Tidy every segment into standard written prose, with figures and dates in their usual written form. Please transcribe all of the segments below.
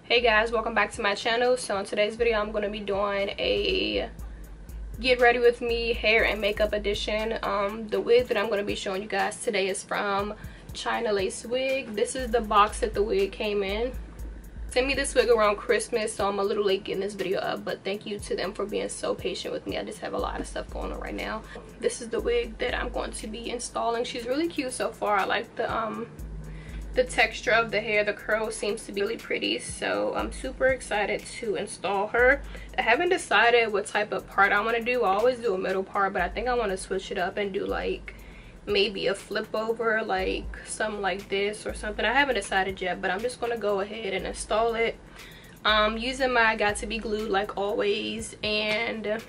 Hey guys, welcome back to my channel. So in today's video I'm going to be doing a get ready with me hair and makeup edition. The wig that I'm going to be showing you guys today is from ChinaLaceWig. This is the box that the wig came in. Sent me this wig around Christmas, so I'm a little late getting this video up, but thank you to them for being so patient with me. I just have a lot of stuff going on right now. This is the wig that I'm going to be installing. She's really cute so far. I like the texture of the hair. The curl seems to be really pretty, so I'm super excited to install her. I haven't decided what type of part I want to do. I always do a middle part, but I think I want to switch it up and do like maybe a flip over, like something like this or something. I haven't decided yet, but I'm just going to go ahead and install it using my got to be glued like always. And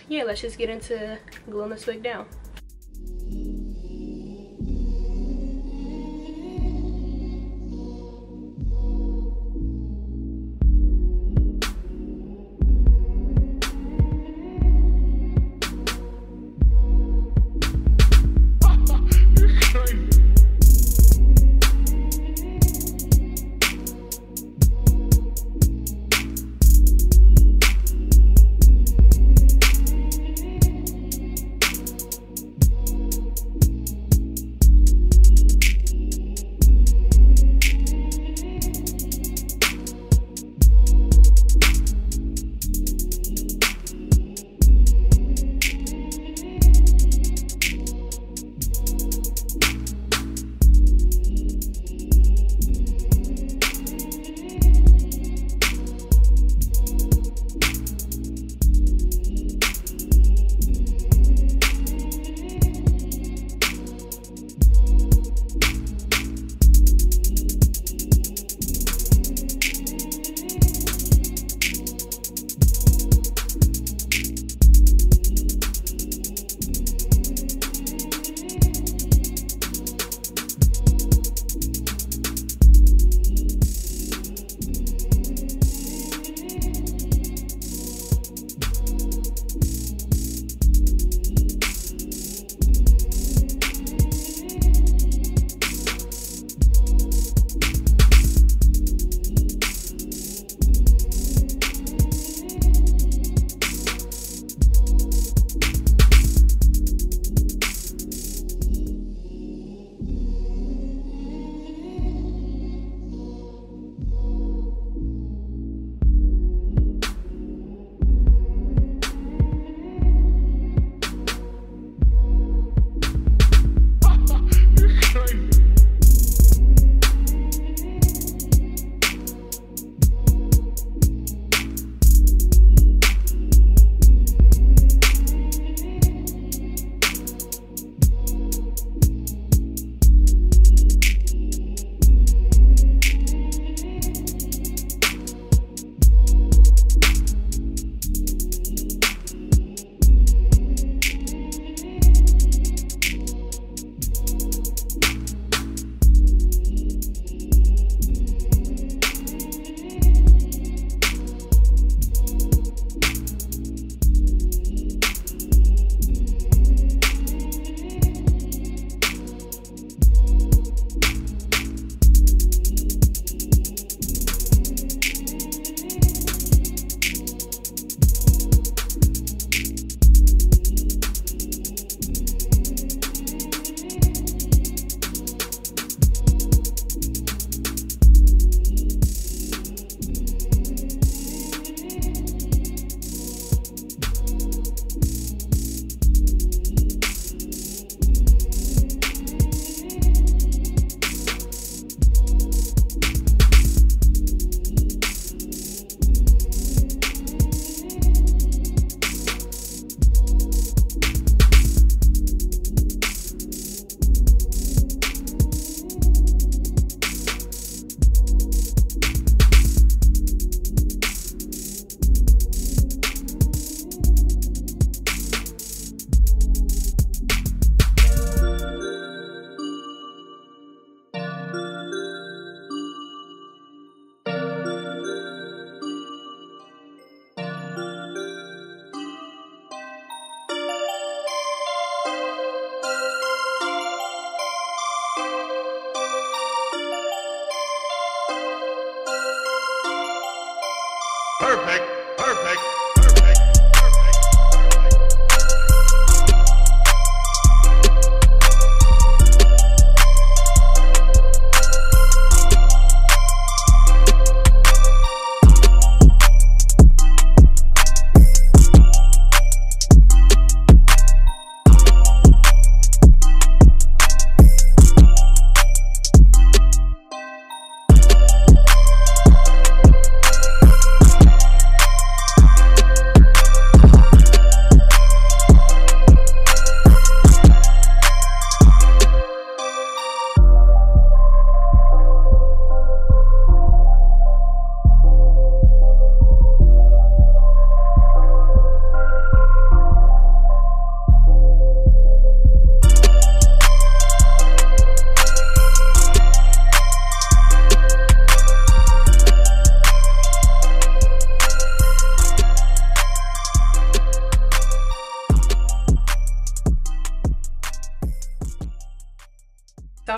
yeah, let's just get into gluing this wig down.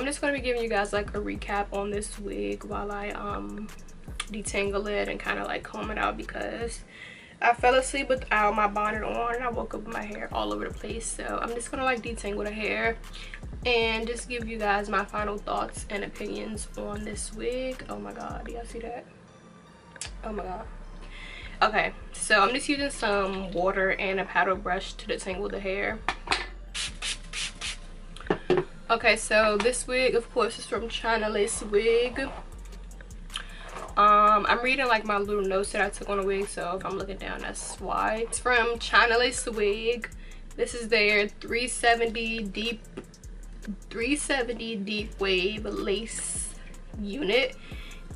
I'm just going to be giving you guys like a recap on this wig while I detangle it and kind of like comb it out, because I fell asleep without my bonnet on and I woke up with my hair all over the place. So I'm just gonna like detangle the hair and just give you guys my final thoughts and opinions on this wig. Oh my god, do y'all see that? Oh my god. Okay, so I'm just using some water and a paddle brush to detangle the hair. Okay, so this wig, of course, is from ChinaLaceWig. I'm reading like my little notes that I took on a wig, so if I'm looking down, that's why. It's from ChinaLaceWig. This is their 370 deep wave lace unit,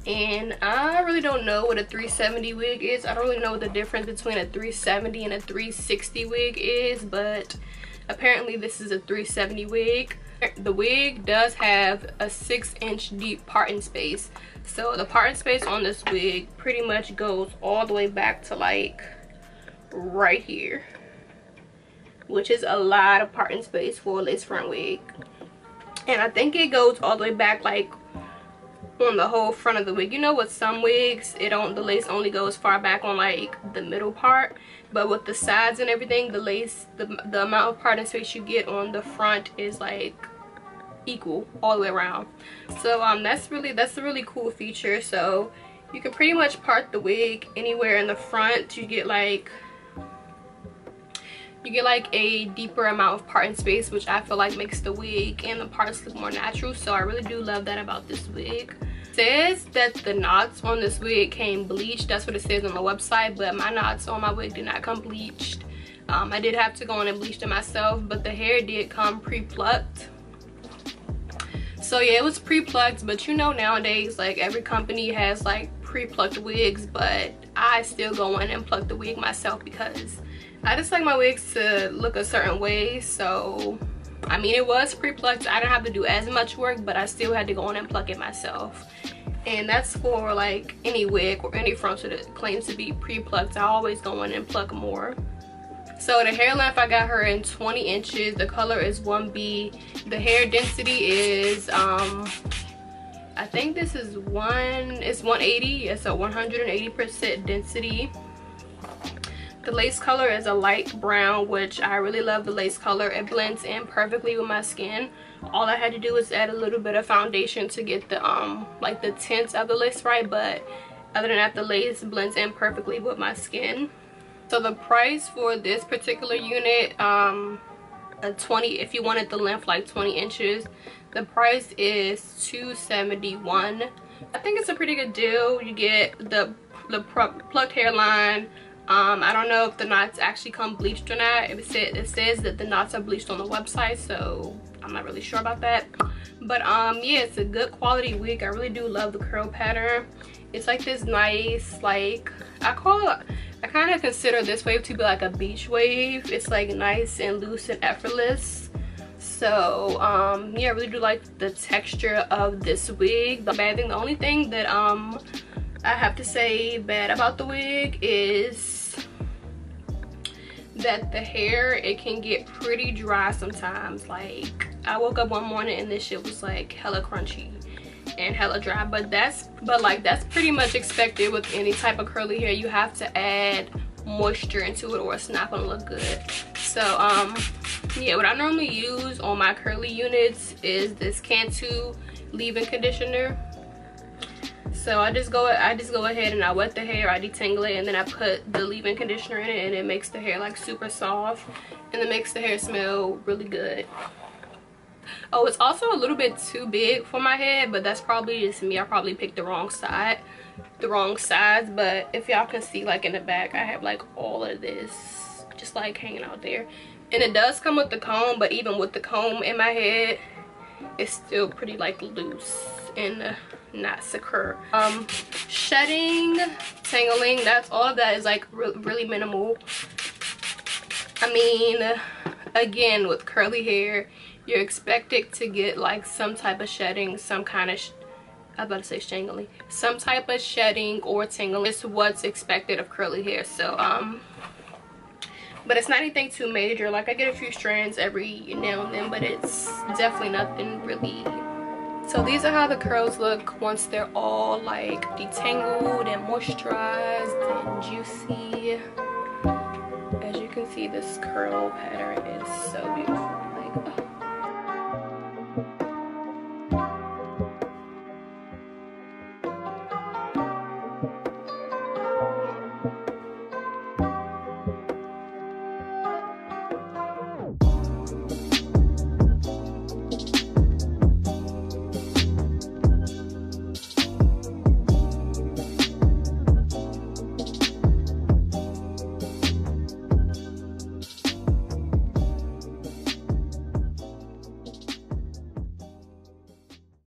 and I really don't know what a 370 wig is. I don't really know what the difference between a 370 and a 360 wig is, but apparently this is a 370 wig. The wig does have a 6-inch deep parting space, so the parting space on this wig pretty much goes all the way back to like right here, which is a lot of parting space for a lace front wig. And I think it goes all the way back like on the whole front of the wig. You know, with some wigs the lace only goes far back on like the middle part, but with the sides and everything, the lace, the amount of parting space you get on the front is like equal all the way around. So that's a really cool feature. So you can pretty much part the wig anywhere in the front. You get like a deeper amount of parting space, which I feel like makes the wig and the parts look more natural. So I really do love that about this wig. It says that the knots on this wig came bleached. That's what it says on the website, but my knots on my wig did not come bleached. I did have to go in and bleach them myself, but the hair did come pre-plucked. So yeah, it was pre-plucked, but you know, nowadays like every company has like pre-plucked wigs, but I still go in and pluck the wig myself because I just like my wigs to look a certain way. So I mean, it was pre-plucked. I didn't have to do as much work, but I still had to go in and pluck it myself. And that's for like any wig or any frontal that claims to be pre-plucked. I always go in and pluck more. So the hair length, I got her in 20 inches. The color is 1B. The hair density is I think this is it's 180. It's a 180% density. The lace color is a light brown, which I really love the lace color. It blends in perfectly with my skin. All I had to do was add a little bit of foundation to get the like the tint of the lace right, but other than that, the lace blends in perfectly with my skin. So the price for this particular unit, if you wanted the length like 20 inches, the price is $271. I think it's a pretty good deal. You get the plucked hairline. I don't know if the knots actually come bleached or not. It says that the knots are bleached on the website, so I'm not really sure about that. But yeah, it's a good quality wig. I really do love the curl pattern. It's like this nice, like, I kind of consider this wave to be like a beach wave. It's like nice and loose and effortless. So yeah, I really do like the texture of this wig. The only thing that I have to say bad about the wig is that the hair, it can get pretty dry sometimes. Like I woke up one morning and this shit was like hella crunchy and hella dry, but that's pretty much expected with any type of curly hair. You have to add moisture into it or it's not gonna look good. So yeah, what I normally use on my curly units is this Cantu leave-in conditioner. So I just go ahead and I wet the hair, I detangle it, and then I put the leave-in conditioner in it, and it makes the hair like super soft, and it makes the hair smell really good. Oh, it's also a little bit too big for my head, but that's probably just me. I probably picked the wrong size. But if y'all can see, like in the back, I have like all of this just like hanging out there. And it does come with the comb, but even with the comb in my head, it's still pretty like loose and not secure. Shedding, tangling, that's all of that is like really minimal. I mean, again, with curly hair, you're expected to get like some type of shedding, some kind of I was about to say strangling, some type of shedding or tingling. It's what's expected of curly hair. So but it's not anything too major. Like I get a few strands every now and then, but it's definitely nothing really So these are how the curls look once they're all like detangled and moisturized and juicy. As you can see, this curl pattern is so beautiful. Like, oh.